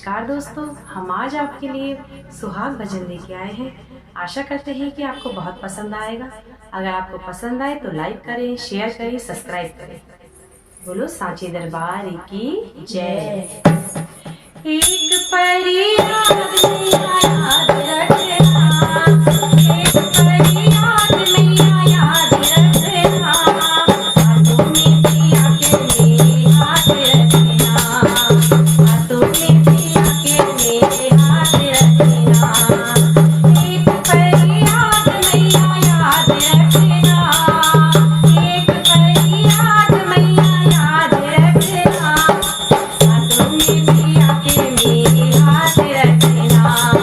नमस्कार दोस्तों, हम आज आपके लिए सुहाग भजन लेके आए हैं। आशा करते हैं कि आपको बहुत पसंद आएगा। अगर आपको पसंद आए तो लाइक करें, शेयर करें, सब्सक्राइब करें। बोलो सांची दरबार की जय। एक फरियाद मैया याद रखना, एक फरियाद मैया याद रखना, हाथों में पिया के मेरे हाथ रखना, हाथों में पिया के मेरे हाथ रखना। एक फरियाद मैया याद रखना, एक फरियाद मैया याद रखना, हाथों में पिया के मेरे हाथ रखना।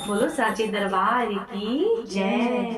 बोलो सांची दरबार की जय।